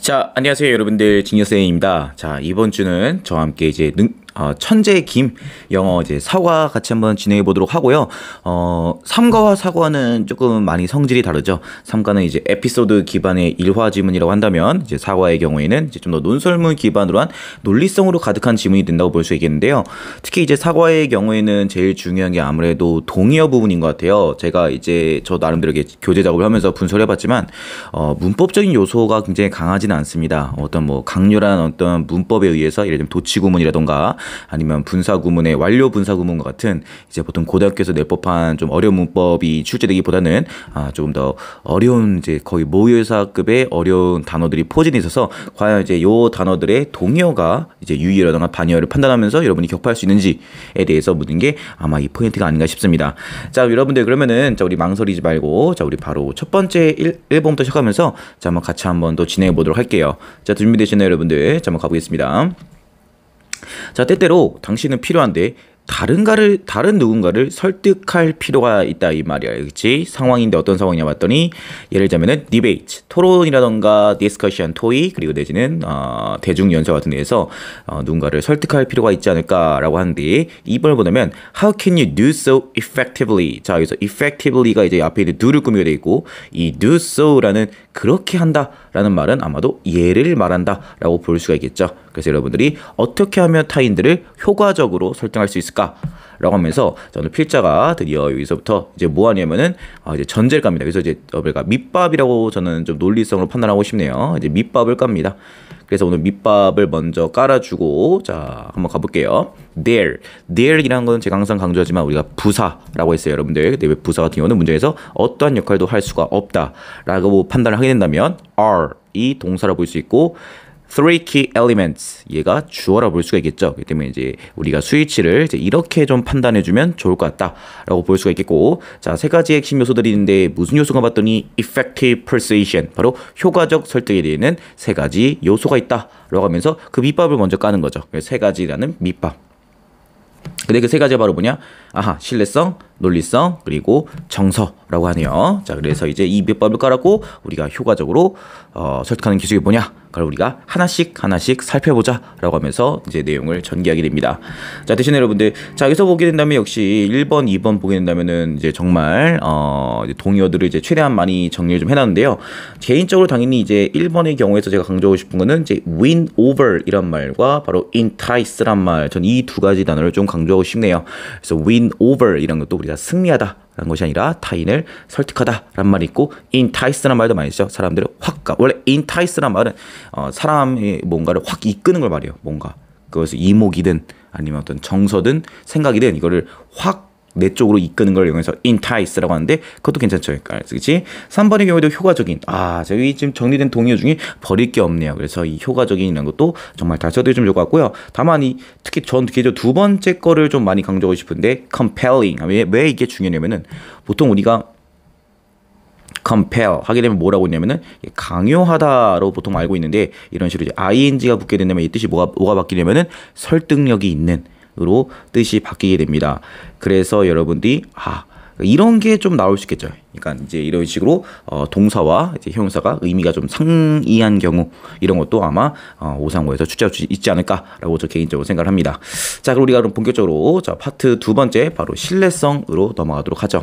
자, 안녕하세요, 여러분들. 진여쌤입니다. 자, 이번 주는 저와 함께 이제 천재 김 영어 이제 사과 같이 한번 진행해 보도록 하고요. 삼과와 사과는 조금 많이 성질이 다르죠. 삼과는 이제 에피소드 기반의 일화 지문이라고 한다면, 이제 사과의 경우에는 이제 좀 더 논설문 기반으로 한 논리성으로 가득한 지문이 된다고 볼 수 있겠는데요. 특히 이제 사과의 경우에는 제일 중요한 게 아무래도 동의어 부분인 것 같아요. 제가 이제 저 나름대로 이렇게 교재 작업을 하면서 분석을 해봤지만, 문법적인 요소가 굉장히 강하지는 않습니다. 어떤 뭐 강렬한 어떤 문법에 의해서 예를 들면 도치구문이라던가 아니면 분사구문의 완료 분사구문과 같은 이제 보통 고등학교에서 낼 법한 좀 어려운 문법이 출제되기보다는 조금 더 어려운 이제 거의 모의고사급의 어려운 단어들이 포진해 있어서 과연 이제 요 단어들의 동의어가 이제 유의어라던가 반의어를 판단하면서 여러분이 격파할 수 있는지에 대해서 묻는 게 아마 이 포인트가 아닌가 싶습니다. 자, 여러분들 그러면은 자 우리 망설이지 말고 자 우리 바로 첫 번째 1번부터 시작하면서 자 한번 같이 한번 또 진행해 보도록 할게요. 자, 준비되시나요, 여러분들? 자, 한번 가보겠습니다. 자, 때때로 당신은 필요한데 다른 누군가를 설득할 필요가 있다 이 말이야. 그렇지? 상황인데 어떤 상황이냐 봤더니 예를 들자면은 디베이트, 토론이라던가 디스커션, 토의 그리고 내지는 대중 연설 같은 데에서 누군가를 설득할 필요가 있지 않을까라고 하는데 2번을 보면 How can you do so effectively? 자, 여기서 effectively가 이제 앞에 있는 do를 꾸미게 돼 있고 이 do so라는 그렇게 한다라는 말은 아마도 예를 말한다라고 볼 수가 있겠죠. 그래서 여러분들이 어떻게 하면 타인들을 효과적으로 설득할 수 있을까? 라고 하면서 오늘 필자가 드디어 여기서부터 이제 뭐 하냐면은 이제 전제를 깝니다. 그래서 이제 우리가 밑밥이라고 저는 좀 논리성으로 판단하고 싶네요. 이제 밑밥을 깝니다. 그래서 오늘 밑밥을 먼저 깔아주고 자 한번 가볼게요. There이라는 건 제가 항상 강조하지만 우리가 부사라고 했어요, 여러분들. 근데 왜 부사 같은 경우는 문장에서 어떠한 역할도 할 수가 없다라고 판단을 하게 된다면 are이 동사라 볼 수 있고 three key elements 얘가 주어라 볼 수가 있겠죠. 그렇기 때문에 이제 우리가 스위치를 이제 이렇게 좀 판단해주면 좋을 것 같다라고 볼 수가 있겠고, 자, 세 가지 핵심 요소들이 있는데 무슨 요소가 봤더니 effective persuasion 바로 효과적 설득에 대한 세 가지 요소가 있다라고 하면서 그 밑밥을 먼저 까는 거죠. 세 가지라는 밑밥. 근데 그 세 가지가 바로 뭐냐? 신뢰성, 논리성, 그리고 정서라고 하네요. 자, 그래서 이제 이 밑밥을 깔았고 우리가 효과적으로 설득하는 기술이 뭐냐? 그걸 우리가 하나씩 살펴보자 라고 하면서 이제 내용을 전개하게 됩니다. 자, 대신 여러분들 자 여기서 보게 된다면 역시 1번, 2번 보게 된다면은 이제 정말 동의어들을 이제 최대한 많이 정리를 좀 해놨는데요. 개인적으로 당연히 이제 1번의 경우에서 제가 강조하고 싶은 거는 이제 win over 이란 말과 바로 entice란 말, 전 이 두 가지 단어를 좀 강조하고 싶네요. 그래서 win over 이란 것도 우리가 승리하다 라는 것이 아니라 타인을 설득하다 라는 말이 있고 entice란 말도 많이 있죠. 사람들을 확 원래 entice란 말은 사람의 뭔가를 확 이끄는 걸 말해요. 뭔가 그것을 이목이든 아니면 어떤 정서든 생각이든 이거를 확 내 쪽으로 이끄는 걸 이용해서 entice라고 하는데 그것도 괜찮죠. 그렇지? 3번의 경우에도 효과적인 저기 지금 정리된 동의어 중에 버릴 게 없네요. 그래서 이 효과적인이라는 것도 정말 다 써드리면 좋을 것 같고요. 다만 특히 전 개인적으로 두 번째 거를 좀 많이 강조하고 싶은데 compelling 왜 이게 중요하냐면은 보통 우리가 compel 하게 되면 뭐라고 했냐면은 강요하다로 보통 알고 있는데 이런 식으로 이제 ing가 붙게 된다면 이 뜻이 뭐가 바뀌냐면은 설득력이 있는 으로 뜻이 바뀌게 됩니다. 그래서 여러분들이 이런 게 좀 나올 수 있겠죠. 그러니까 이제 이런 식으로 동사와 이제 형용사가 의미가 좀 상이한 경우 이런 것도 아마 오상호에서 출제할 수 있지 않을까라고 저 개인적으로 생각을 합니다. 자, 그럼 우리가 그럼 본격적으로 자 파트 두 번째 바로 신뢰성으로 넘어가도록 하죠.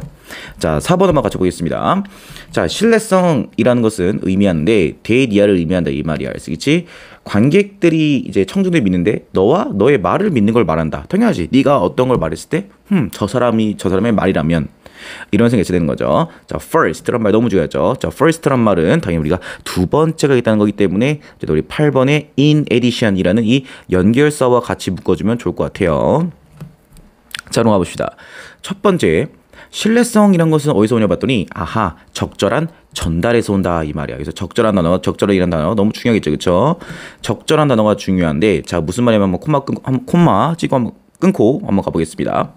자, 4번 한번 같이 보겠습니다. 자, 신뢰성이라는 것은 의미하는데 대리아를 의미한다 이 말이야. 그렇지? 관객들이 이제 청중들이 믿는데 너와 너의 말을 믿는 걸 말한다. 당연하지. 네가 어떤 걸 말했을 때 저 사람의 말이라면 이런 생각이 되는 거죠. 자, first란 말 너무 중요하죠. 자, first란 말은 당연히 우리가 두 번째가 있다는 거기 때문에 이제 우리 8번의 in addition이라는 이 연결사와 같이 묶어주면 좋을 것 같아요. 자, 넘어가 봅시다. 첫 번째, 신뢰성이란 것은 어디서 오냐 봤더니 적절한 전달에서 온다 이 말이야. 그래서 적절한 단어, 적절이라는 단어 너무 중요하겠죠, 그렇죠? 적절한 단어가 중요한데 자 무슨 말이냐면 콤마 찍고 끊고 한번 가보겠습니다.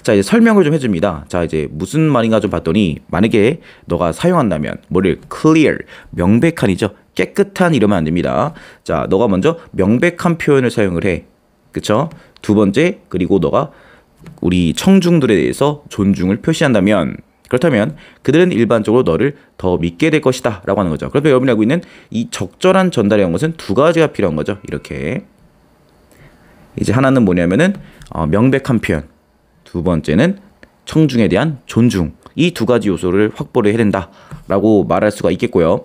자, 이제 설명을 좀 해줍니다. 자, 이제 무슨 말인가 좀 봤더니 만약에 너가 사용한다면 뭐를 clear 명백한이죠. 깨끗한 이러면 안 됩니다. 자, 너가 먼저 명백한 표현을 사용을 해. 그쵸? 두 번째, 그리고 너가 우리 청중들에 대해서 존중을 표시한다면 그렇다면 그들은 일반적으로 너를 더 믿게 될 것이다 라고 하는 거죠. 그래서 여러분이 알고 있는 이 적절한 전달에 한 것은 두 가지가 필요한 거죠. 이렇게 이제 하나는 뭐냐면은 명백한 표현, 두 번째는 청중에 대한 존중, 이 두 가지 요소를 확보를 해야 된다라고 말할 수가 있겠고요.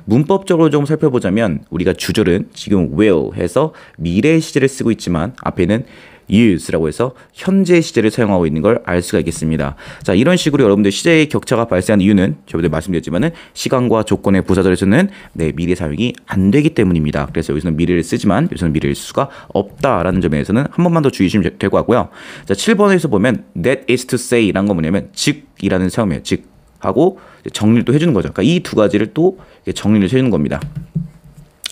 문법적으로 좀 살펴보자면 우리가 주절은 지금 will 해서 미래 시제를 쓰고 있지만 앞에는 use라고 해서 현재 시제를 사용하고 있는 걸 알 수가 있겠습니다. 자, 이런 식으로 여러분들 시제의 격차가 발생한 이유는 저번에 말씀드렸지만은 시간과 조건의 부사절에서는 미래 사용이 안 되기 때문입니다. 그래서 여기서는 미래를 쓰지만 여기서는 미래를 쓸 수가 없다라는 점에서는 한 번만 더 주의하시면 될 것 같고요. 자, 7번에서 보면 that is to say라는 건 뭐냐면 즉이라는 사용이에요. 즉 하고 정리를 또 해주는 거죠. 그러니까 이 두 가지를 또 정리를 해주는 겁니다.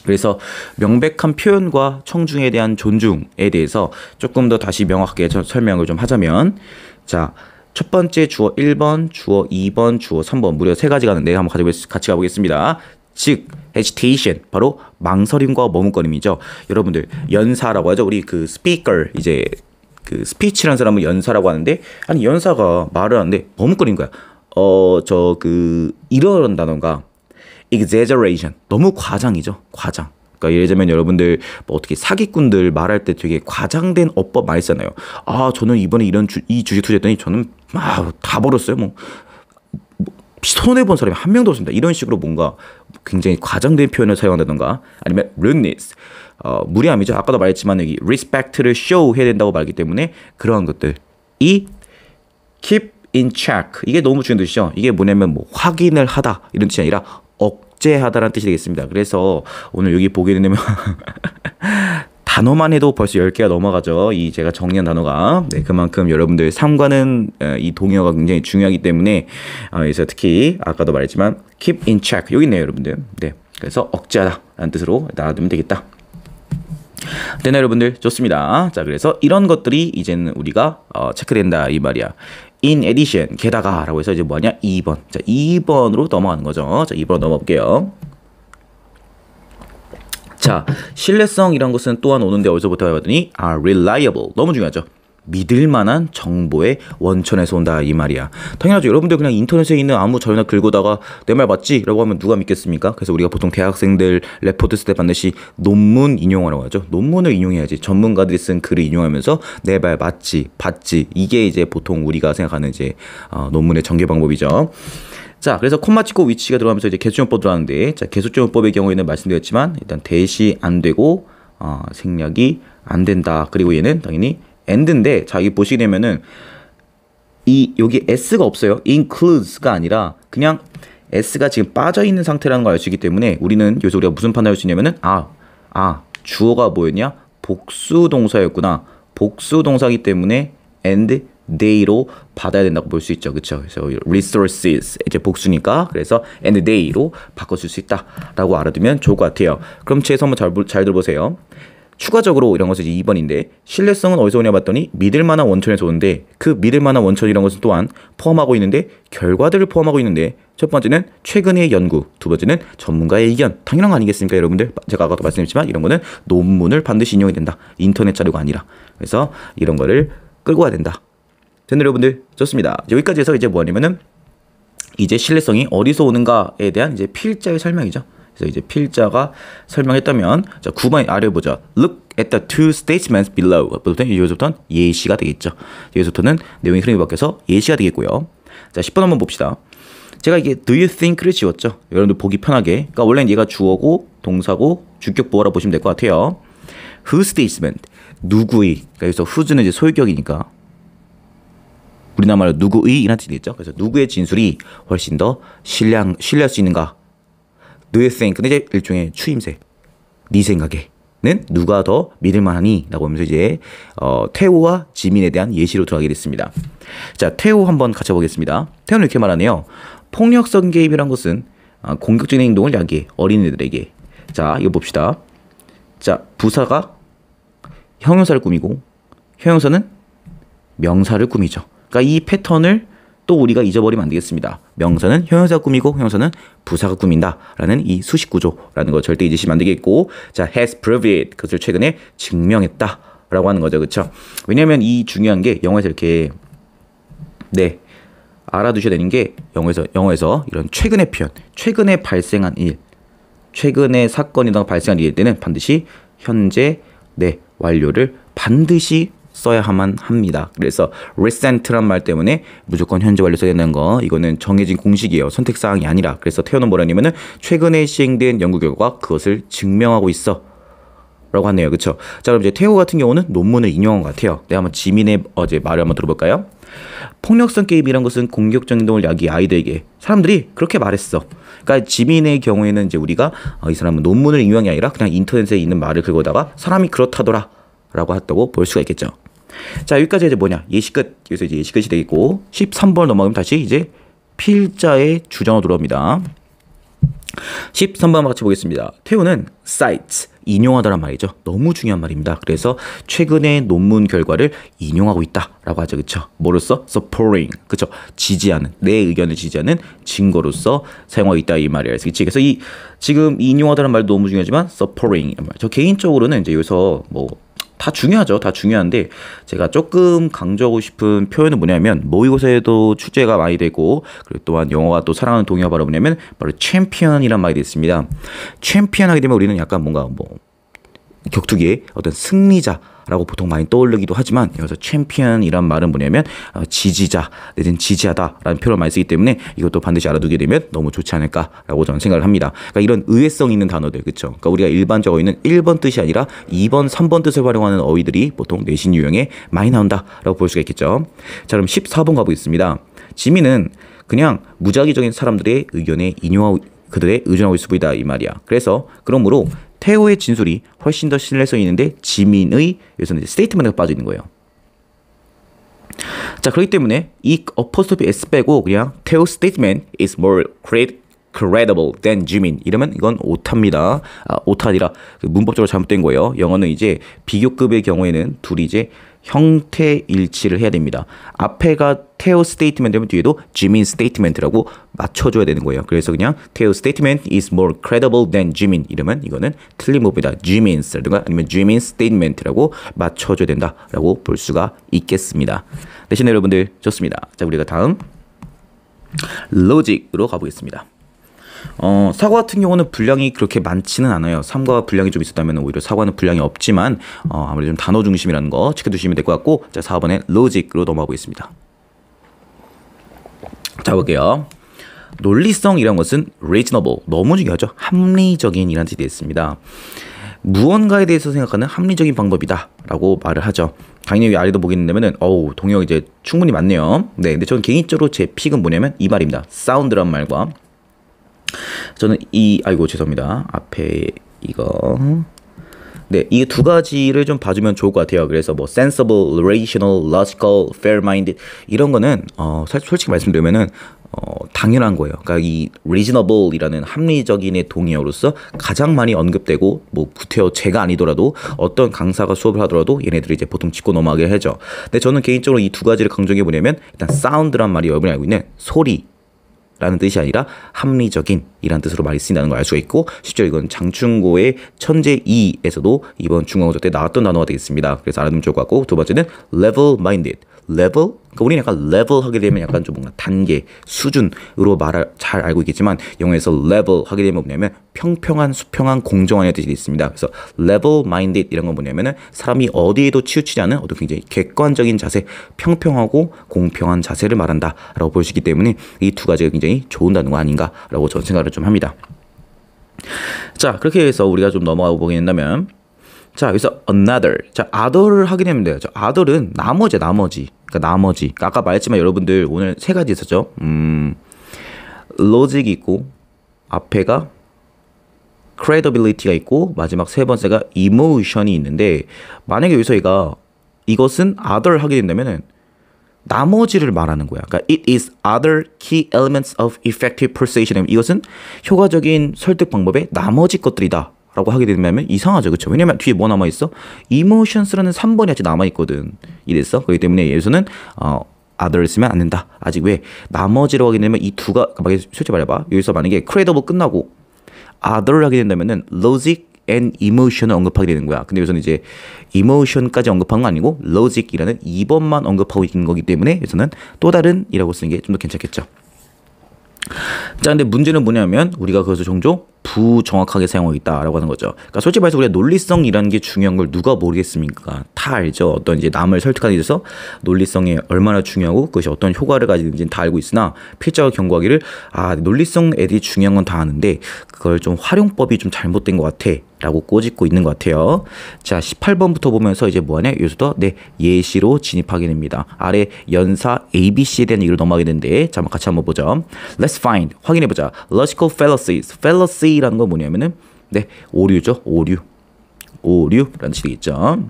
그래서 명백한 표현과 청중에 대한 존중에 대해서 조금 더 다시 명확하게 설명을 좀 하자면, 자, 첫 번째 주어 1번, 주어 2번, 주어 3번 무려 세 가지가 있는데 한번 같이 가보겠습니다. 즉, hesitation 바로 망설임과 머뭇거림이죠. 여러분들 연사라고 하죠. 우리 그 speaker 이제 그 스피치라는 사람은 연사라고 하는데, 아니 연사가 말을 하는데 머뭇거리는 거야. 이런다던가 exaggeration 너무 과장이죠. 과장. 그러니까 예를 들면 여러분들 뭐 어떻게 사기꾼들 말할 때 되게 과장된 어법 많이 쓰잖아요. 아, 저는 이번에 이 주식 투자했더니 저는 다 벌었어요. 뭐 손해본 사람이 한 명도 없습니다. 이런 식으로 뭔가 굉장히 과장된 표현을 사용한다던가, 아니면 rudeness 무례함이죠. 아까도 말했지만 여기 respect를 show 해야 된다고 말하기 때문에 그러한 것들. 이 keep in check 이게 너무 중요한 뜻이죠. 이게 뭐냐면 뭐 확인을 하다 이런 뜻이 아니라 억제하다라는 뜻이 되겠습니다. 그래서 오늘 여기 보게 되면 단어만 해도 벌써 10개가 넘어가죠. 이 제가 정리한 단어가. 네, 그만큼 여러분들 삶과는 이 동의어가 굉장히 중요하기 때문에 그래서 특히 아까도 말했지만 keep in check 여기 있네요, 여러분들. 네, 그래서 억제하다 라는 뜻으로 놔두면 되겠다. 되나요, 여러분들? 좋습니다. 자, 그래서 이런 것들이 이제는 우리가 체크된다 이 말이야. In addition, 게다가 라고 해서 이제 뭐냐? 2번. 자, 2번으로 넘어가는 거죠. 자, 2번 넘어볼게요. 자, 신뢰성이란 것은 또한 오는데 어디서부터 해봤더니 reliable. 너무 중요하죠. 믿을 만한 정보의 원천에서 온다 이 말이야. 당연하죠. 여러분들 그냥 인터넷에 있는 아무 자료나 긁어다가 내 말 맞지? 라고 하면 누가 믿겠습니까? 그래서 우리가 보통 대학생들 레포트 쓸 때 반드시 논문 인용하라고 하죠. 논문을 인용해야지. 전문가들이 쓴 글을 인용하면서 내 말 맞지? 봤지? 이게 이제 보통 우리가 생각하는 이제 논문의 전개 방법이죠. 자, 그래서 콤마 찍고 위치가 들어가면서 이제 개수용법 들어가는데, 자, 개수용법의 경우에는 말씀드렸지만 일단 대시 안 되고 생략이 안 된다. 그리고 얘는 당연히 and인데, 자, 이 보시게 되면은 여기 s가 없어요. includes가 아니라 그냥 s가 지금 빠져 있는 상태라는 걸 알 수 있기 때문에 우리는 여기서 우리가 무슨 판단을 할 수 있냐면은 주어가 뭐였냐? 복수 동사였구나. 복수 동사이기 때문에 and they로 받아야 된다고 볼 수 있죠. 그렇죠? 그래서 resources 이제 복수니까 그래서 and they로 바꿔줄 수 있다라고 알아두면 좋을 것 같아요. 그럼 제에서 한번 잘 들어보세요. 추가적으로 이런 것은 이제 2번인데, 신뢰성은 어디서 오냐 봤더니 믿을 만한 원천에서 오는데, 그 믿을 만한 원천이라는 것은 또한 포함하고 있는데 결과들을 포함하고 있는데, 첫 번째는 최근의 연구, 두 번째는 전문가의 의견. 당연한 거 아니겠습니까, 여러분들? 제가 아까도 말씀드렸지만 이런 거는 논문을 반드시 인용이 된다. 인터넷 자료가 아니라. 그래서 이런 거를 끌고 와야 된다. 됐나요, 여러분들? 좋습니다. 여기까지 해서 이제 뭐냐면은 이제 신뢰성이 어디서 오는가에 대한 이제 필자의 설명이죠. 그래서 이제 필자가 설명했다면, 자, 9번 아래 보자. Look at the two statements below. 여기서부터는 예시가 되겠죠. 여기서부터는 내용이 흐름이 바뀌어서 예시가 되겠고요. 자, 10번 한번 봅시다. 제가 이게 do you think를 지웠죠. 여러분들 보기 편하게. 그러니까 원래는 얘가 주어고 동사고 주격 보어라 보시면 될 것 같아요. Whose statement? 누구의. 그러니까 여기서 whose는 이제 소유격이니까 우리나라 말로 누구의 이란 뜻이겠죠. 그래서 누구의 진술이 훨씬 더 신뢰할 수 있는가? Do you think? 근데 이제 일종의 추임새. 네 생각에는 누가 더 믿을만하니? 라고 하면서 이제 태호와 지민에 대한 예시로 들어가게 됐습니다. 자, 태호 한번 같이 보겠습니다. 태호는 이렇게 말하네요. 폭력성 개입이란 것은 공격적인 행동을 야기해 어린이들에게. 자, 이거 봅시다. 자, 부사가 형용사를 꾸미고 형용사는 명사를 꾸미죠. 그러니까 이 패턴을 또 우리가 잊어버리면 안 되겠습니다. 명사는 형용사가 꾸미고 형용사는 부사가 꾸민다라는 이 수식 구조라는 거 절대 잊으시면 안 되겠고, 자, has proved it, 그것을 최근에 증명했다라고 하는 거죠, 그렇죠? 왜냐하면 이 중요한 게 영어에서 이렇게 알아두셔야 되는 게 영어에서 이런 최근의 표현, 최근에 발생한 일, 최근의 사건이나 발생한 일일 때는 반드시 현재 네 완료를 반드시 써야만 합니다. 그래서 recent란 말 때문에 무조건 현재 완료 써야 되는 거 이거는 정해진 공식이에요. 선택사항이 아니라. 그래서 태어는 뭐라냐면은 최근에 시행된 연구 결과가 그것을 증명하고 있어 라고 하네요. 그쵸? 자, 그럼 이제 태호 같은 경우는 논문을 인용한 것 같아요. 내가 한번 지민의 어제 말을 한번 들어볼까요? 폭력성 게임이란 것은 공격적 행동을 야기 아이들에게 사람들이 그렇게 말했어. 그러니까 지민의 경우에는 이제 우리가 이 사람은 논문을 인용한 게 아니라 그냥 인터넷에 있는 말을 긁어다가 사람이 그렇다더라 라고 했다고 볼 수가 있겠죠. 자, 여기까지 이제 뭐냐 예시 끝. 여기서 이제 예시 끝이 되겠고 13번 넘어가면 다시 이제 필자의 주장으로 돌아옵니다. 13번 같이 보겠습니다. 태우는 cite, 인용하다란 말이죠. 너무 중요한 말입니다. 그래서 최근의 논문 결과를 인용하고 있다라고 하죠. 그쵸? 뭐로써? supporting. 그쵸? 지지하는, 내 의견을 지지하는 증거로서 사용하고 있다 이 말이에요. 그치? 그래서 이 지금 인용하다는 말도 너무 중요하지만 supporting 이란 말. 저 개인적으로는 이제 여기서 뭐 다 중요하죠. 다 중요한데 제가 조금 강조하고 싶은 표현은 뭐냐면 모의고사에도 출제가 많이 되고 그리고 또한 영어가 또 사랑하는 동의어가 바로 뭐냐면 바로 챔피언이란 말이 됐습니다. 챔피언 하게 되면 우리는 약간 뭔가 뭐 격투기의 어떤 승리자라고 보통 많이 떠오르기도 하지만 여기서 챔피언이란 말은 뭐냐면 지지자 내지는 지지하다라는 표현을 많이 쓰기 때문에 이것도 반드시 알아두게 되면 너무 좋지 않을까라고 저는 생각을 합니다. 그러니까 이런 의외성 있는 단어들 그렇죠. 그러니까 우리가 일반적으로 있는 1번 뜻이 아니라 2번, 3번 뜻을 활용하는 어휘들이 보통 내신 유형에 많이 나온다라고 볼 수가 있겠죠. 자, 그럼 14번 가보겠습니다. 지민은 그냥 무작위적인 사람들의 의견에 인용하고 그들의 의존하고 있을 뿐이다 이 말이야. 그래서 그러므로 태호의 진술이 훨씬 더 신뢰성이 있는데 지민의 여기서는 이제 스테이트먼트가 빠져 있는 거예요. 자, 그렇기 때문에 이 어퍼스토피 S 빼고 그냥 태호 statement is more credible than 지민 이러면 이건 오타입니다. 오타 아니라 문법적으로 잘못된 거예요. 영어는 이제 비교급의 경우에는 둘이 이제 형태 일치를 해야 됩니다. 앞에가 태호 스테이트먼트 되면 뒤에도 지민 스테이트먼트라고 맞춰줘야 되는 거예요. 그래서 그냥 태호 스테이트먼트 is more credible than 지민 이러면 이거는 틀린 법이다. 지민스라든가 아니면 지민 스테이트먼트라고 맞춰줘야 된다라고 볼 수가 있겠습니다. 대신 여러분들 좋습니다. 자, 우리가 다음 로직으로 가보겠습니다. 사과 같은 경우는 분량이 그렇게 많지는 않아요. 3과 분량이 좀 있었다면 오히려 사과는 분량이 없지만 아무래도 좀 단어 중심이라는 거 지켜두시면 될 것 같고 자 4번에 로직으로 넘어가 보겠습니다. 자 볼게요. 논리성이라는 것은 reasonable 너무 중요하죠. 합리적인 이라는 뜻이 있습니다. 무언가에 대해서 생각하는 합리적인 방법이다 라고 말을 하죠. 당연히 여기 아래도 보겠는데면은 동의어 이제 충분히 많네요. 네, 근데 저는 개인적으로 제 픽은 뭐냐면 이 말입니다. sound란 말과 저는 아이고 죄송합니다. 앞에 이거 네, 이 두 가지를 좀 봐주면 좋을 것 같아요. 그래서 뭐 sensible, rational, logical, fair-minded 이런 거는 솔직히 말씀드리면은 당연한 거예요. 그러니까 이 reasonable이라는 합리적인의 동의어로서 가장 많이 언급되고 뭐 구태여 제가 아니더라도 어떤 강사가 수업을 하더라도 얘네들이 이제 보통 짚고 넘어가게 하죠. 근데 저는 개인적으로 이 두 가지를 강조해 보냐면 일단 sound란 말이 여러분이 알고 있는 소리 라는 뜻이 아니라 합리적인 이란 뜻으로 많이 쓰인다는 걸 알 수가 있고 실제로 이건 장충고의 천재 2에서도 이번 중간고사 때 나왔던 단어가 되겠습니다. 그래서 알아두면 좋을 것 같고 두 번째는 level minded. level? 그러니까 우리는 약간 level 하게 되면 약간 좀 뭔가 단계, 수준으로 잘 알고 있겠지만 영어에서 level 하게 되면 뭐냐면 평평한, 수평한, 공정한 뜻이 있습니다. 그래서 level minded 이런 건 뭐냐면은 사람이 어디에도 치우치지 않은 어떤 굉장히 객관적인 자세, 평평하고 공평한 자세를 말한다라고 볼 수 있기 때문에 이 두 가지가 굉장히 좋은 단어가 아닌가라고 저는 생각을 좀 합니다. 자, 그렇게 해서 우리가 좀 넘어가 보게 된다면 자, 여기서 another. 자, other를 하게 되면 돼요. other는 나머지. 그러니까 나머지. 아까 말했지만 여러분들 오늘 세 가지 있었죠. logic이 있고 앞에가 credibility가 있고 마지막 세 번째가 emotion이 있는데 만약에 여기서 이것은 other 하게 된다면은 나머지를 말하는 거야. 그러니까 it is other key elements of effective persuasion. 이것은 효과적인 설득 방법의 나머지 것들이다. 라고 하게 되면 이상하죠. 그렇죠? 왜냐면 뒤에 뭐 남아있어? emotions라는 3번이 아직 남아있거든. 이랬어. 그렇기 때문에 여기서는 other 쓰면 안 된다. 아직 왜? 나머지라고 하게 되면 이 두가 만약에 솔직히 말해봐. 여기서 만약에 credible 끝나고 other를 하게 된다면은 logic and emotion을 언급하게 되는 거야. 근데 여기서는 이제 emotion까지 언급한 건 아니고 logic이라는 2번만 언급하고 있는 거기 때문에 여기서는 또 다른 이라고 쓰는 게 좀 더 괜찮겠죠. 자, 근데 문제는 뭐냐면 우리가 그것을 종종 부정확하게 사용하고 있다라고 하는 거죠. 그러니까 솔직히 말해서 우리가 논리성이라는 게 중요한 걸 누가 모르겠습니까? 다 알죠. 어떤 이제 남을 설득하기 위해서 논리성이 얼마나 중요하고 그것이 어떤 효과를 가지는지는 다 알고 있으나 필자가 경고하기를 논리성 애들이 중요한 건 다 아는데 그걸 좀 활용법이 좀 잘못된 것 같아 라고 꼬집고 있는 것 같아요. 자, 18번부터 보면서 이제 뭐하냐? 여기서도 예시로 진입하게 됩니다. 아래 연사 ABC에 대한 얘기를 넘어가게 되는데 자, 같이 한번 보죠. Let's find, 확인해보자. Logical fallacies. fallacy라는 건 뭐냐면은 오류죠. 오류라는 뜻이 되겠죠.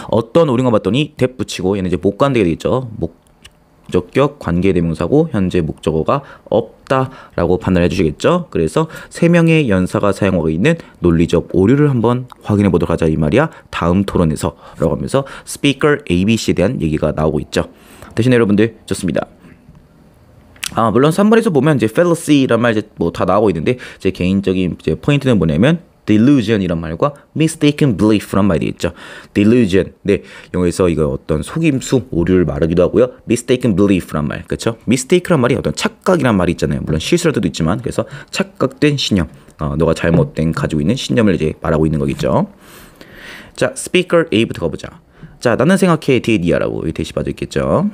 어떤 오류가 봤더니 that 붙이고 얘는 이제 못 간다게 되겠죠. 목적격 관계대명사고 현재 목적어가 없다라고 판단해 주시겠죠. 그래서 세 명의 연사가 사용하고 있는 논리적 오류를 한번 확인해 보도록 하자 이 말이야. 다음 토론에서 라고 하면서 스피커 ABC에 대한 얘기가 나오고 있죠. 대신 여러분들 좋습니다. 물론 3번에서 보면 이제 fallacy란 말 이제 뭐 다 나오고 있는데 제 개인적인 이제 포인트는 뭐냐면 delusion이란 말과 mistaken belief란 말이 있죠. delusion, 영어에서 이거 어떤 속임수, 오류를 말하기도 하고요. mistaken belief란 말, 그렇죠? mistake란 말이 어떤 착각이란 말이 있잖아요. 물론 실수할 때도 있지만 그래서 착각된 신념, 너가 잘못된 가지고 있는 신념을 이제 말하고 있는 거겠죠. 자, speaker A부터 가보자. 자, 나는 생각해 데이디아라고 대시 봐져 있겠죠.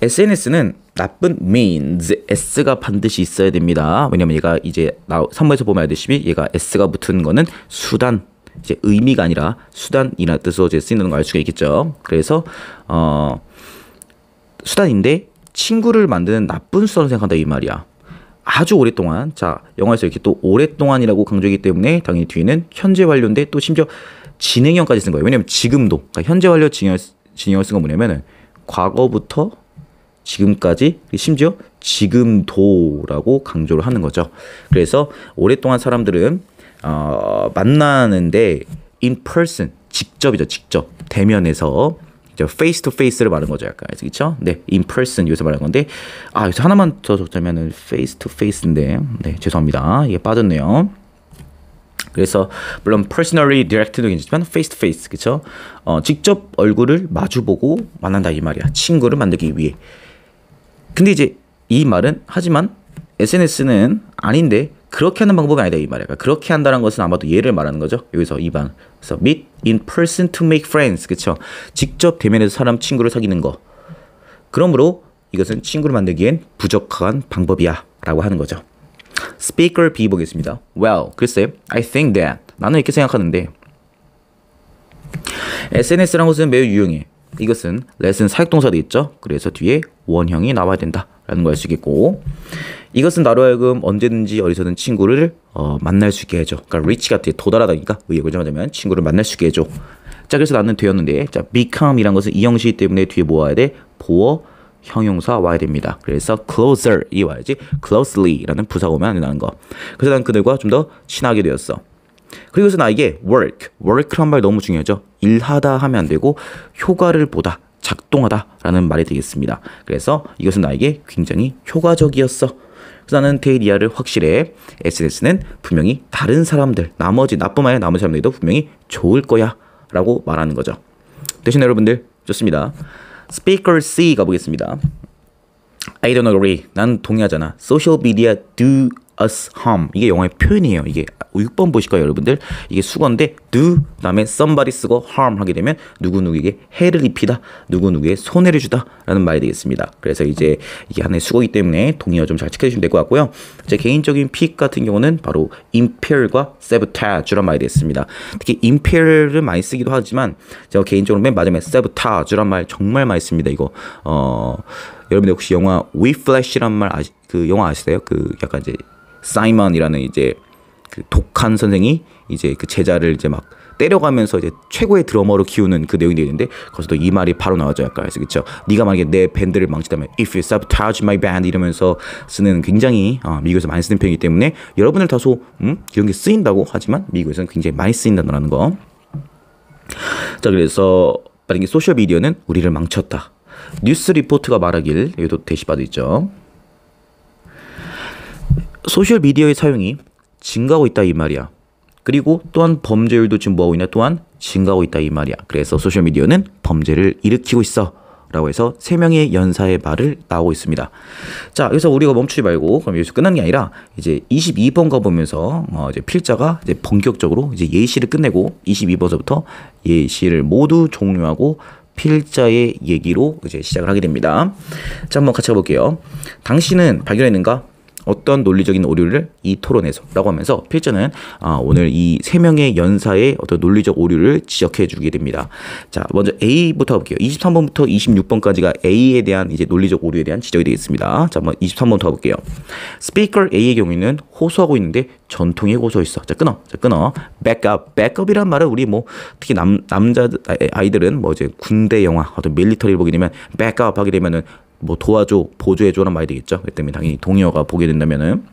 SNS는 나쁜 means, s가 반드시 있어야 됩니다. 왜냐면 얘가 이제 3번에서 보면 알다시피 얘가 s가 붙은 거는 수단, 이제 의미가 아니라 수단이라는 뜻으로 이제 쓰이는 걸 알 수가 있겠죠. 그래서 수단인데 친구를 만드는 나쁜 수단으로 생각한다 이 말이야. 아주 오랫동안, 자, 영어에서 이렇게 또 오랫동안이라고 강조하기 때문에 당연히 뒤에는 현재 완료인데 또 심지어 진행형까지 쓴 거예요. 왜냐면 지금도, 그러니까 현재 완료 진행형을 쓴 건 뭐냐면은 과거부터 지금까지 심지어 지금도라고 강조를 하는 거죠. 그래서 오랫동안 사람들은 만나는데 in person, 직접이죠. 직접 대면에서 face to face를 말하는 거죠. 약간 그렇죠? in person 여기서 말하는 건데 여기서 하나만 더 적자면은 face to face인데 죄송합니다. 이게 빠졌네요. 그래서 물론 personally direct도 괜찮지만 face to face, 그렇죠? 직접 얼굴을 마주보고 만난다 이 말이야. 친구를 만들기 위해. 근데 이제 이 말은 하지만 SNS는 아닌데 그렇게 하는 방법이 아니다 이 말이야. 그러니까 그렇게 한다는 것은 아마도 얘를 말하는 거죠. 여기서 2번. 그래서 meet in person to make friends, 그렇죠? 직접 대면에서 사람 친구를 사귀는 거. 그러므로 이것은 친구를 만들기엔 부족한 방법이야라고 하는 거죠. Speaker B 보겠습니다. Well, 글쎄, I think that 나는 이렇게 생각하는데 SNS라는 것은 매우 유용해. 이것은 let은 사역동사도 있죠. 그래서 뒤에 원형이 나와야 된다라는 걸 알 수 있겠고 이것은 나로 하여금 언제든지 어디서든 친구를 만날 수 있게 해줘. 그러니까 reach가 뒤에 도달하다니까 의역을 정하자면 친구를 만날 수 있게 해줘. 자, 그래서 나는 되었는데 자, become이란 것은 이형식 때문에 뒤에 뭐 와야 돼? 보어 형용사 와야 됩니다. 그래서 closer 이 와야지 closely라는 부사가 오면 안 된다는 거. 그래서 난 그들과 좀 더 친하게 되었어. 그리고서 나에게 work란 말 너무 중요하죠. 일하다 하면 안 되고 효과를 보다, 작동하다라는 말이 되겠습니다. 그래서 이것은 나에게 굉장히 효과적이었어. 그래서 나는 데이디아를 확실해. SNS는 분명히 다른 사람들, 나머지 나뿐만 아니라 나머지 사람들도 분명히 좋을 거야 라고 말하는 거죠. 대신 여러분들 좋습니다. Speaker C 가보겠습니다. I don't agree. 난 동의하잖아. Social media do us harm. 이게 영어의 표현이에요. 이게 6번 보실까요, 여러분들? 이게 수거인데 do 다음에 somebody 쓰고 harm 하게 되면 누구누구에게 해를 입히다, 누구누구에 손해를 주다 라는 말이 되겠습니다. 그래서 이제 이게 하나의 수거이기 때문에 동의어 좀 잘 체크해주시면 될 것 같고요. 제 개인적인 픽 같은 경우는 바로 impaire과 sabotage란 말이 되겠습니다. 특히 impaire를 많이 쓰기도 하지만 제가 개인적으로 맨 마지막에 sabotage란 말 정말 많이 씁니다. 이거 여러분들 혹시 영화 Whiplash란 말 그 영화 아시세요? 그 약간 이제 사이먼이라는 이제 그 독한 선생이 이제 그 제자를 이제 막 때려가면서 이제 최고의 드러머로 키우는 그 내용이 되는데 거기서도 이 말이 바로 나와죠. 약간 그래서 그쵸? 네가 만약에 내 밴드를 망치다면 if you sabotage my band 이러면서 쓰는 굉장히 미국에서 많이 쓰는 표현이기 때문에 여러분들 다소 이런 게 쓰인다고 하지만 미국에서는 굉장는 많이 쓰인다는 거. 자, 그래서 만약에 소셜 미디어는 우리를 망쳤다. 뉴스 리포트가 말하길 여기도 대시받아 있죠. 소셜 미디어의 사용이 증가하고 있다 이 말이야. 그리고 또한 범죄율도 지금 뭐하고 있냐? 또한 증가하고 있다 이 말이야. 그래서 소셜미디어는 범죄를 일으키고 있어 라고 해서 3명의 연사의 말을 나오고 있습니다. 자, 여기서 우리가 멈추지 말고 그럼 여기서 끝난 게 아니라 이제 22번 가보면서 이제 필자가 이제 본격적으로 이제 예시를 끝내고 22번서부터 예시를 모두 종료하고 필자의 얘기로 이제 시작을 하게 됩니다. 자, 한번 같이 가볼게요. 당신은 발견했는가? 어떤 논리적인 오류를 이 토론에서 라고 하면서 필자는 오늘 이 3명의 연사의 어떤 논리적 오류를 지적해 주게 됩니다. 자, 먼저 A부터 볼게요. 23번부터 26번까지가 A에 대한 이제 논리적 오류에 대한 지적이 되겠습니다. 자, 한번 23번부터 볼게요. 스피커 A의 경우에는 호소하고 있는데 전통에 호소했어. 자, 끊어. 백업. 백업이란 말은 우리 뭐 특히 남자 아이들은 뭐 이제 군대 영화 어떤 밀리터리를 보게 되면 백업 하게 되면은 뭐 도와줘, 보조해줘라는 말이 되겠죠. 그렇기 때문에 당연히 동의어가 보게 된다면은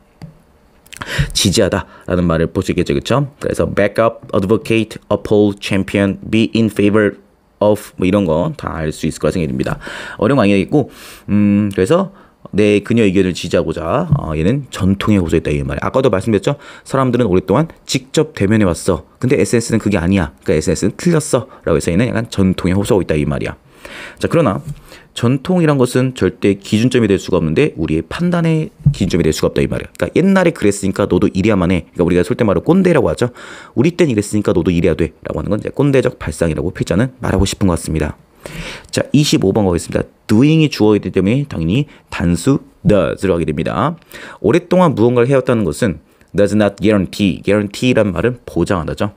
지지하다라는 말을 볼 수 있겠죠, 그렇죠? 그래서 backup, advocate, uphold, champion, be in favor of 뭐 이런 거 다 알 수 있을 거라 생각이 듭니다. 어려운 거 아니겠고, 그래서 내 그녀 의견을 지지하고자 얘는 전통에 호소했다 이 말이야. 아까도 말씀드렸죠. 사람들은 오랫동안 직접 대면해 왔어. 근데 SNS는 그게 아니야. 그러니까 SNS는 틀렸어라고 해서 얘는 약간 전통에 호소하고 있다 이 말이야. 자, 그러나 전통이란 것은 절대 기준점이 될 수가 없는데 우리의 판단의 기준점이 될 수가 없다 이 말이야. 그러니까 옛날에 그랬으니까 너도 이래야만 해. 그러니까 우리가 솔때 말로 꼰대라고 하죠. 우리 땐 이랬으니까 너도 이래야 돼 라고 하는 건 이제 꼰대적 발상이라고 필자는 말하고 싶은 것 같습니다. 자, 25번 가겠습니다. doing이 주어이기 때문에 당연히 단수 does로 하게 됩니다. 오랫동안 무언가를 해왔다는 것은 does not guarantee란 말은 보장한다죠.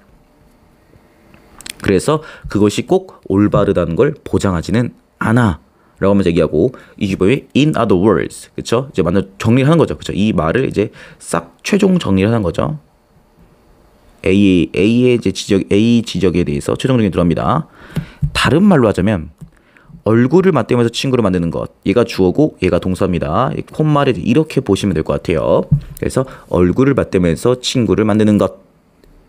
그래서 그것이 꼭 올바르다는 걸 보장하지는 않아 라고 하면서 얘기하고 25에 in other words, 그쵸? 이제 완전 정리를 하는 거죠. 그쵸? 이 말을 이제 싹 최종 정리를 하는 거죠. A의 이제 A 지적에 대해서 최종 정리 들어갑니다. 다른 말로 하자면 얼굴을 맞대면서 친구를 만드는 것. 얘가 주어고 얘가 동사입니다. 콤마를 이렇게 보시면 될 것 같아요. 그래서 얼굴을 맞대면서 친구를 만드는 것.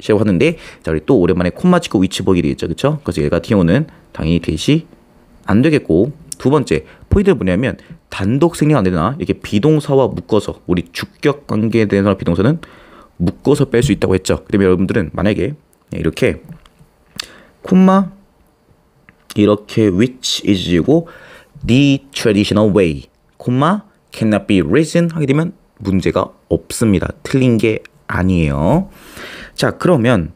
시라고 하는데, 자, 우리 또 오랜만에 콤마 찍고 위치 보기 되겠죠, 그쵸? 그래서 얘 같은 경우는 당연히 대시 안 되겠고, 두 번째 포인트는 뭐냐면 단독 생략 안 되나? 이렇게 비동사와 묶어서 우리 주격 관계에 대한 비동사는 묶어서 뺄 수 있다고 했죠. 그러면 여러분들은 만약에 이렇게 콤마 이렇게 which is이고 the traditional way 콤마 cannot be reason 하게 되면 문제가 없습니다. 틀린 게 아니에요. 자, 그러면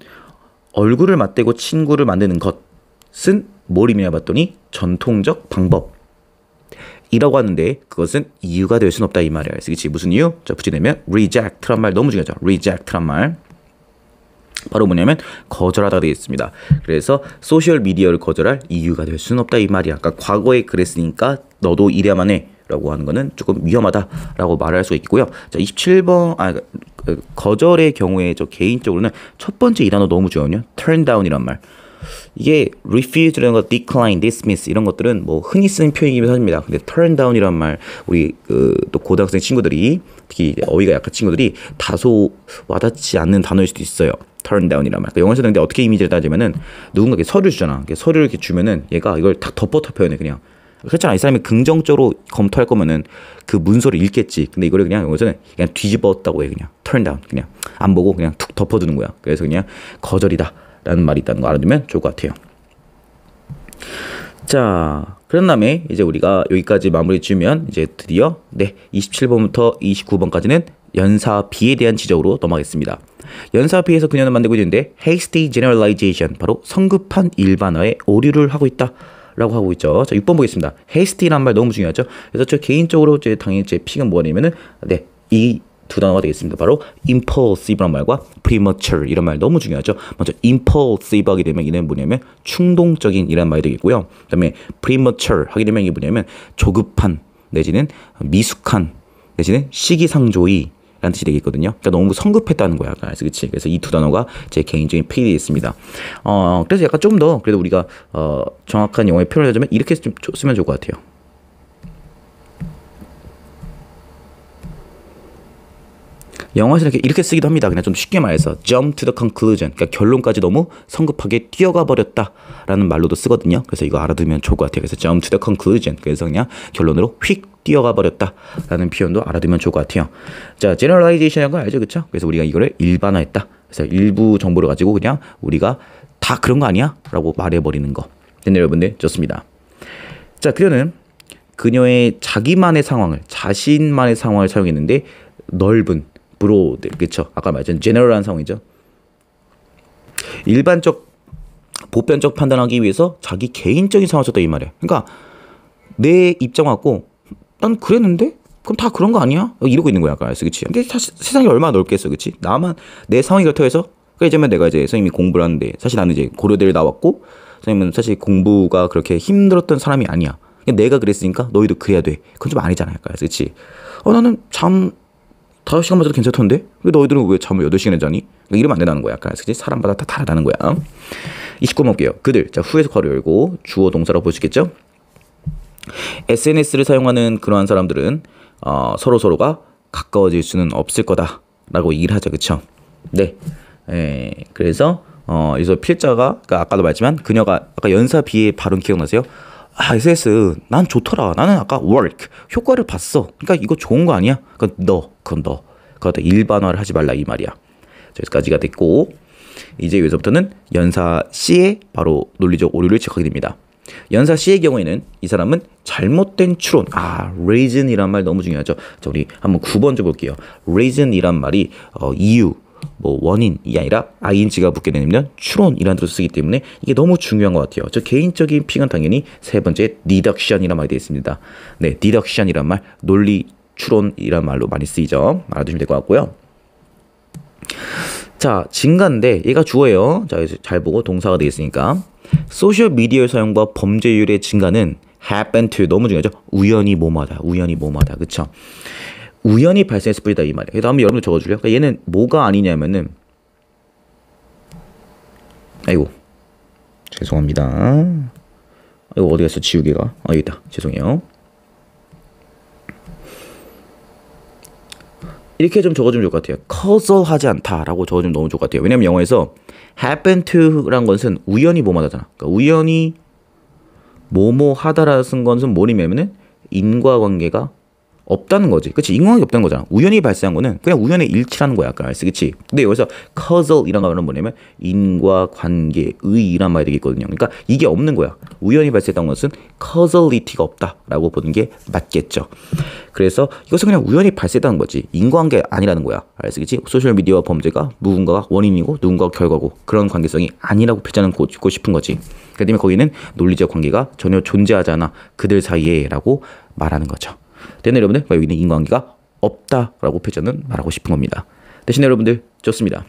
얼굴을 맞대고 친구를 만드는 것은 뭘 의미냐 봤더니 전통적 방법이라고 하는데 그것은 이유가 될 수는 없다 이 말이야. 그치? 무슨 이유? 자, 붙이내면 reject란 말 너무 중요하죠. reject란 말 바로 뭐냐면 거절하다 되겠습니다. 그래서 소셜 미디어를 거절할 이유가 될 수는 없다 이 말이야. 그러니까 과거에 그랬으니까 너도 이래야만 해 라고 하는 거는 조금 위험하다라고 말할 수 있고요. 자, 27번 거절의 경우에 저 개인적으로는 첫 번째 이 단어 너무 좋아요. turn down이란 말. 이게 refuse라는 거, decline, dismiss 이런 것들은 뭐 흔히 쓰는 표현이긴 합니다. 근데 turn down이란 말 우리 또 고등학생 친구들이 특히 어휘가 약한 친구들이 다소 와닿지 않는 단어일 수도 있어요. turn down이란 말. 그러니까 영어에서 근데 어떻게 이미지를 따지면은 누군가에게 서류 주잖아. 서류를 이렇게 주면은 얘가 이걸 다 덮어터 표현해 그냥. 그렇잖아. 이 사람이 긍정적으로 검토할 거면은 그 문서를 읽겠지. 근데 이거를 그냥 영어에서는 그냥 뒤집었다고 해. 그냥 turn down. 그냥 안 보고 그냥 툭 덮어두는 거야. 그래서 그냥 거절이다 라는 말이 있다는 거 알아두면 좋을 것 같아요. 자, 그런 다음에 이제 우리가 여기까지 마무리 지으면 이제 드디어 27번부터 29번까지는 연사 B에 대한 지적으로 넘어가겠습니다. 연사 B에서 그녀는 만들고 있는데 hasty generalization, 바로 성급한 일반화에 오류를 하고 있다 라고 하고 있죠. 자, 6번 보겠습니다. hasty란 말 너무 중요하죠. 그래서 저 개인적으로 당연히 제 픽은 뭐냐면은 이 두 단어가 되겠습니다. 바로 impulsive란 말과 premature 이런 말 너무 중요하죠. 먼저 impulsive 하게 되면 이는 뭐냐면 충동적인 이란 말이 되겠고요. 그다음에 premature 하게 되면 이게 뭐냐면 조급한 내지는 미숙한 내지는 시기상조이 라는 뜻이 되겠거든요. 그러니까 너무 성급했다는 거야. 그치? 그래서 이 두 단어가 제 개인적인 픽이 되겠습니다. 그래서 약간 좀 더 그래도 우리가 정확한 영어의 표현을 하자면 이렇게 좀 쓰면 좋을 것 같아요. 영어에서 이렇게 쓰기도 합니다. 그냥 좀 쉽게 말해서 jump to the conclusion, 그러니까 결론까지 너무 성급하게 뛰어가 버렸다라는 말로도 쓰거든요. 그래서 이거 알아두면 좋을 것 같아요. 그래서 jump to the conclusion, 그래서 그냥 결론으로 휙 뛰어가 버렸다라는 표현도 알아두면 좋을 것 같아요. 자, generalization이라는 걸 알죠, 그렇죠? 그래서 우리가 이거를 일반화했다. 그래서 일부 정보를 가지고 그냥 우리가 다 그런 거 아니야? 라고 말해버리는 거. 네, 여러분들 좋습니다. 자, 그녀의 자기만의 상황을, 자신만의 상황을 사용했는데 넓은, 브로드, 그쵸? 아까 말했던 제너럴한 상황이죠. 일반적, 보편적 판단하기 위해서 자기 개인적인 상황을 썼다 이 말이야. 그러니까 내 입장 갖고 난 그랬는데? 그럼 다 그런 거 아니야? 이러고 있는 거야, 아까. 그치? 근데 사실 세상이 얼마나 넓겠어, 그치? 나만, 내 상황이 그렇다고 해서, 그러니까 이제면 내가 이제 선생님이 공부를 하는데, 사실 나는 이제 고려대를 나왔고, 선생님은 사실 공부가 그렇게 힘들었던 사람이 아니야. 내가 그랬으니까 너희도 그래야 돼. 그건 좀 아니잖아, 약간. 그치? 나는 잠 5시간만 자도 괜찮던데? 왜 너희들은 왜 잠을 8시간을 자니? 이러면 안 된다는 거야, 약간. 그치? 사람마다 다 다르다는 거야. 29번 볼게요. 그들. 자, 후에서 괄호 열고, 주어 동사라고 볼 수 있겠죠? SNS를 사용하는 그러한 사람들은 서로가 가까워질 수는 없을 거다라고 얘기를 하죠. 그쵸? 네. 그래서 여기서 필자가 그러니까 아까도 말했지만 그녀가 아까 연사 비의 발언 기억나세요? 아, SS 난 좋더라. 나는 아까 work 효과를 봤어. 그러니까 이거 좋은 거 아니야? 그건 너 그거 일반화를 하지 말라 이 말이야. 여기까지가 됐고 이제 여기서부터는 연사 C의 바로 논리적 오류를 지적하게 됩니다. 연사 C의 경우에는 이 사람은 잘못된 추론, reason이란 말 너무 중요하죠. 자, 우리 한번 9번 좀 볼게요. reason이란 말이 이유, 뭐 원인이 아니라 ing가 붙게 되면 추론이라는 뜻을 쓰기 때문에 이게 너무 중요한 것 같아요. 저 개인적인 픽은 당연히 세 번째 deduction이란 말이 되어 있습니다. 네, deduction이란 말, 논리 추론이란 말로 많이 쓰이죠. 알아두시면 될 것 같고요. 자, 증가인데 얘가 주어예요. 자, 잘 보고 동사가 되겠으니까 소셜 미디어 사용과 범죄율의 증가는 happen to 너무 중요하죠. 우연히 뭐마다, 그쵸? 우연히 발생했을 뿐이다 이 말이에요. 그래서 한번 여러분들 적어줄래요? 그러니까 얘는 뭐가 아니냐면은 아이고 죄송합니다. 이거 어디 갔어 지우개가? 여기 있다. 죄송해요. 이렇게 좀 적어주면 좋을 것 같아요. causal-하지 않다라고 적어주면 너무 좋을 것 같아요. 왜냐면 영어에서 happen to라는 것은 우연히 뭐마다잖아. 그러니까 우연히 뭐뭐 하다라 쓴 것은 뭐냐면은 인과관계가 없다는 거지. 그치? 인과관계 없다는 거잖아. 우연히 발생한 거는 그냥 우연의 일치라는 거야. 약간 알지? 그치? 근데 여기서 causal 이란 말은 뭐냐면 인과관계의란 말이 되겠거든요. 그러니까 이게 없는 거야. 우연히 발생했던 것은 causality가 없다라고 보는 게 맞겠죠. 그래서 이것은 그냥 우연히 발생했다는 거지. 인과관계 아니라는 거야. 알지? 그치? 소셜미디어와 범죄가 누군가가 원인이고 누군가가 결과고 그런 관계성이 아니라고 표현하는 고집고 싶은 거지. 그렇기 때문에 거기는 논리적 관계가 전혀 존재하지 않아. 그들 사이에 라고 말하는 거죠. 대신 여러분들 여기는 인과관계가 없다라고 표현은 말하고 싶은 겁니다. 대신 여러분들 좋습니다.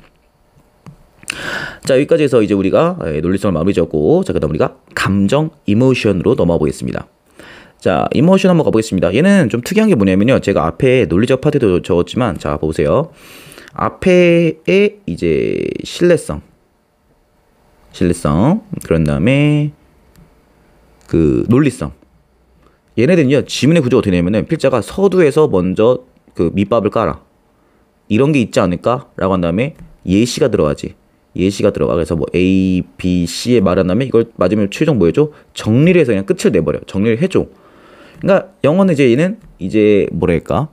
자, 여기까지 해서 이제 우리가 논리성을 마무리 지었고, 자, 그다음 우리가 감정 이모션으로 넘어가 보겠습니다. 자, 이모션 한번 가보겠습니다. 얘는 좀 특이한 게 뭐냐면요, 제가 앞에 논리적 파트도 적었지만, 자 보세요. 앞에의 이제 신뢰성, 그런 다음에 그 논리성. 얘네들은요, 지문의 구조가 어떻게 되냐면은 필자가 서두에서 먼저 그 밑밥을 깔아. 이런 게 있지 않을까? 라고 한 다음에 예시가 들어가지. 예시가 들어가. 그래서 뭐 A, B, C에 말한 다음에 이걸 맞으면 최종 뭐 해줘? 정리를 해서 그냥 끝을 내버려. 정리를 해줘. 그러니까 영어는 이제 얘는 이제 뭐랄까?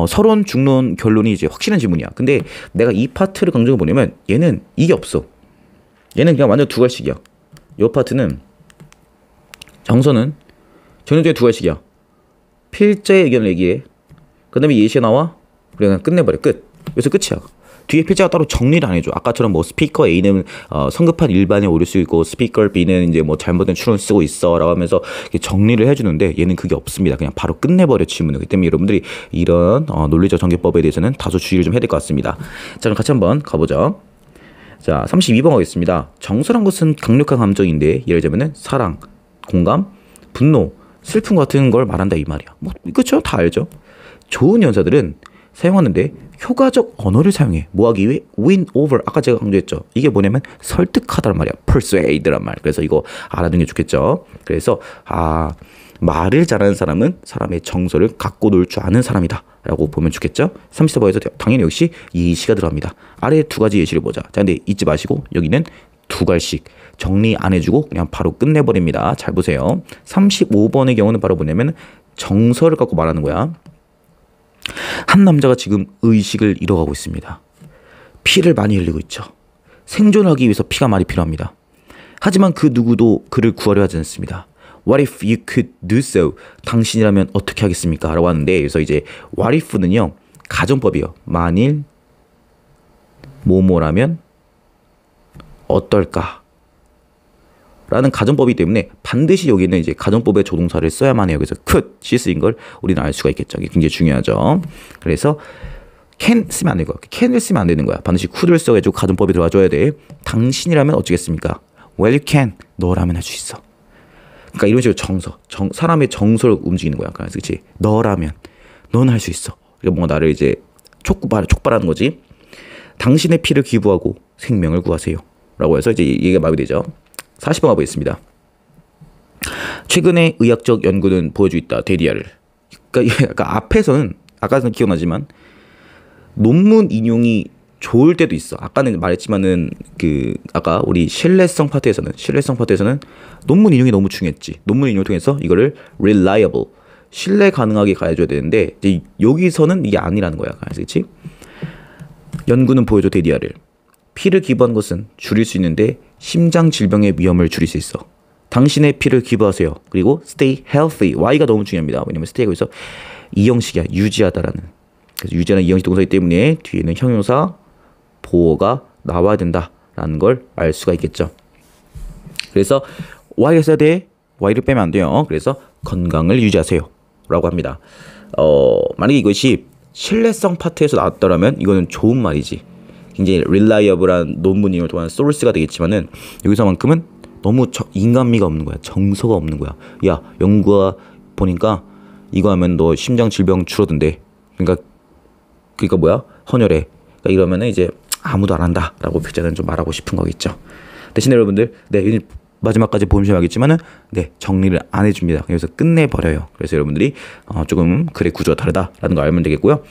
서론, 중론, 결론이 이제 확실한 지문이야. 근데 내가 이 파트를 강조해 보냐면 얘는 이게 없어. 얘는 그냥 완전 두 갈씩이야. 이 파트는 정서는 전형적인 두 갈씩이야. 필자의 의견을 얘기해. 그 다음에 예시가 나와. 그냥 끝내버려. 끝. 여기서 끝이야. 뒤에 필자가 따로 정리를 안 해줘. 아까처럼 뭐 스피커 A는 성급한 일반에 오를 수 있고 스피커 B는 이제 뭐 잘못된 추론을 쓰고 있어 라고 하면서 정리를 해주는데 얘는 그게 없습니다. 그냥 바로 끝내버려 지문을. 그렇기 때문에 여러분들이 이런 논리적 전개법에 대해서는 다소 주의를 좀 해야 될 것 같습니다. 자, 그럼 같이 한번 가보죠. 자, 32번 가겠습니다. 정서란 것은 강력한 감정인데 예를 들자면은 사랑, 공감, 분노, 슬픔 같은 걸 말한다 이 말이야. 뭐 그렇죠? 다 알죠. 좋은 연사들은 사용하는데 효과적 언어를 사용해. 뭐 하기 위해? win over. 아까 제가 강조했죠. 이게 뭐냐면 설득하다란 말이야. persuade란 말. 그래서 이거 알아두는 게 좋겠죠. 그래서 말을 잘하는 사람은 사람의 정서를 갖고 놀 줄 아는 사람이다 라고 보면 좋겠죠. 34번에서 당연히 역시 예시가 들어갑니다. 아래 두 가지 예시를 보자. 자, 근데 잊지 마시고 여기는 두 갈씩 정리 안 해주고 그냥 바로 끝내버립니다. 잘 보세요. 35번의 경우는 바로 뭐냐면 정서를 갖고 말하는 거야. 한 남자가 지금 의식을 잃어가고 있습니다. 피를 많이 흘리고 있죠. 생존하기 위해서 피가 많이 필요합니다. 하지만 그 누구도 그를 구하려 하지 않습니다. What if you could do so? 당신이라면 어떻게 하겠습니까? 라고 하는데 그래서 이제 what if는요 가정법이에요. 만일 뭐뭐라면 어떨까? 라는 가정법이기 때문에 반드시 여기는 이제 가정법의 조동사를 써야만 해요. 그래서 could이 쓰인 걸 우리는 알 수가 있겠죠. 이게 굉장히 중요하죠. 그래서 can 쓰면 안 되는 거야. can을 쓰면 안 되는 거야. 반드시 could를 써가지고 가정법이 들어와줘야 돼. 당신이라면 어쩌겠습니까? Well, you can. 너라면 할 수 있어. 그러니까 이런 식으로 정서, 사람의 정서를 움직이는 거야. 그래서 그렇지. 너라면, 너는 할 수 있어. 그러니까 뭔가 나를 이제 촉발하는 거지. 당신의 피를 기부하고 생명을 구하세요. 라고 해서 이제 얘기가 마무리되죠. 40번 가보겠습니다. 최근에 의학적 연구는 보여주고 있다. 데디아를. 그러니까 앞에서는 아까는 기억나지만 논문 인용이 좋을 때도 있어. 아까는 말했지만은 아까 우리 신뢰성 파트에서는 논문 인용이 너무 중요했지. 논문 인용을 통해서 이거를 reliable 신뢰 가능하게 가해줘야 되는데 이제 여기서는 이게 아니라는 거야. 그렇지? 연구는 보여줘 데디아를. 피를 기부한 것은 줄일 수 있는데 심장 질병의 위험을 줄일 수 있어. 당신의 피를 기부하세요. 그리고 stay healthy. Y가 너무 중요합니다. 왜냐면 stay가 여기서 이형식이야. 유지하다라는. 그래서 유지하는 이형식 동사이기 때문에 뒤에는 형용사 보어가 나와야 된다라는 걸 알 수가 있겠죠. 그래서 Y가 써야 돼. Y를 빼면 안 돼요. 그래서 건강을 유지하세요. 라고 합니다. 만약에 이것이 신뢰성 파트에서 나왔더라면 이거는 좋은 말이지. 굉장히 reliable한 논문 인용을 통한 소스가 되겠지만은 여기서만큼은 너무 인간미가 없는 거야. 정서가 없는 거야. 야, 연구가 보니까 이거 하면 너 심장 질병 줄어든대. 그러니까 뭐야? 헌혈해. 그러니까 이러면은 이제 아무도 안 한다라고 필자는 좀 말하고 싶은 거겠죠. 대신에 여러분들, 네, 마지막까지 보시면 알겠지만은 네, 정리를 안 해줍니다. 그래서 끝내버려요. 그래서 여러분들이 조금 글의 구조가 다르다라는 걸 알면 되겠고요.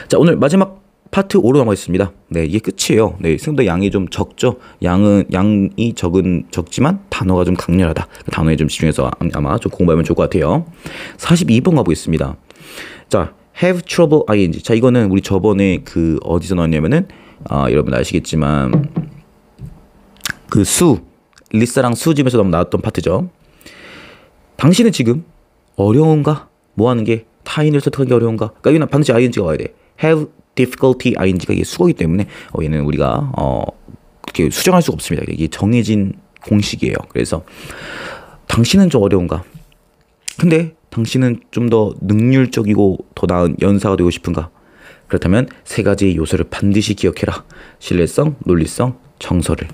자, 오늘 마지막 파트 5로 넘어가겠습니다. 네, 이게 끝이에요. 네, 생각보다 양이 좀 적죠. 양이 적지만 단어가 좀 강렬하다. 단어에 좀 집중해서 아마 좀 공부하면 좋을 것 같아요. 42번 가보겠습니다. 자, have trouble ing. 자, 이거는 우리 저번에 어디서 나왔냐면은 여러분 아시겠지만 리사랑 수 집에서 나왔던 파트죠. 당신은 지금 어려운가? 뭐 하는 게 타인을 설득하기 어려운가? 그러니까 이거는 반드시 ing가 와야 돼. have difficulty ing가 이게 수거이기 때문에 얘는 우리가 그렇게 수정할 수가 없습니다. 이게 정해진 공식이에요. 그래서 당신은 좀 어려운가? 근데 당신은 좀 더 능률적이고 더 나은 연사가 되고 싶은가? 그렇다면 세 가지 요소를 반드시 기억해라. 신뢰성, 논리성, 정서를.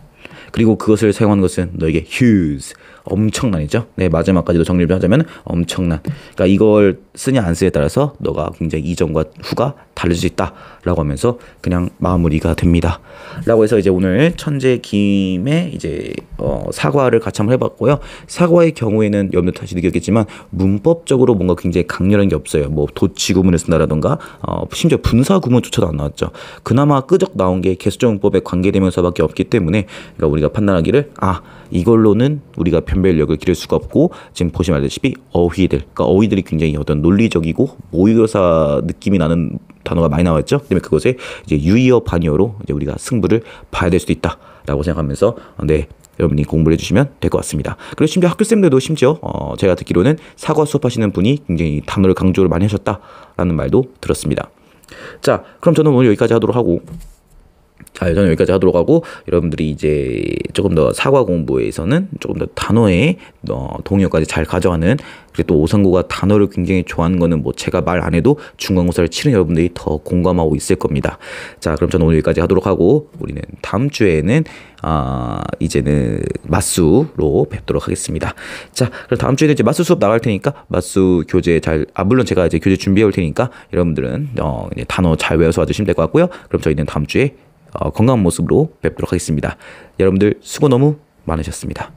그리고 그것을 사용하는 것은 너에게 huge, 엄청난이죠. 네, 마지막까지도 정리를 하자면 엄청난. 그러니까 이걸 쓰냐 안 쓰냐에 따라서 너가 굉장히 이전과 후가 달라질 수 있다라고 하면서 그냥 마무리가 됩니다. 라고 해서 이제 오늘 천재 김의 이제 사과를 같이 한번 해봤고요. 사과의 경우에는 여러분들 다시 느꼈겠지만 문법적으로 뭔가 굉장히 강렬한 게 없어요. 뭐 도치 구문을 쓴다라던가 심지어 분사 구문조차도 안 나왔죠. 그나마 끄적 나온 게 개수정법에 관계대명사밖에 없기 때문에 그러니까 우리가 판단하기를 이걸로는 우리가 변별력을 기를 수가 없고 지금 보시면 알다시피 그러니까 어휘들이 굉장히 어떤 논리적이고 모의고사 느낌이 나는 단어가 많이 나왔죠. 때문에 그것에 이제 유의어 반의어로 이제 우리가 승부를 봐야 될 수도 있다라고 생각하면서 네, 여러분이 공부를 해주시면 될 것 같습니다. 그리고 심지어 학교쌤들도 심지어 제가 듣기로는 사과 수업하시는 분이 굉장히 단어를 강조를 많이 하셨다라는 말도 들었습니다. 자, 그럼 저는 오늘 여기까지 하도록 하고 여러분들이 이제 조금 더 사과 공부에서는 조금 더 단어의 동요까지 잘 가져가는 그리고 또 오상고가 단어를 굉장히 좋아하는 거는 뭐 제가 말 안 해도 중간고사를 치는 여러분들이 더 공감하고 있을 겁니다. 자, 그럼 저는 오늘 여기까지 하도록 하고 우리는 다음 주에는 이제는 맞수로 뵙도록 하겠습니다. 자, 그럼 다음 주에는 이제 맞수 수업 나갈 테니까 맞수 교재 물론 제가 이제 교재 준비해 올 테니까 여러분들은 이제 단어 잘 외워서 와주시면 될 것 같고요. 그럼 저희는 다음 주에 건강한 모습으로 뵙도록 하겠습니다. 여러분들 수고 너무 많으셨습니다.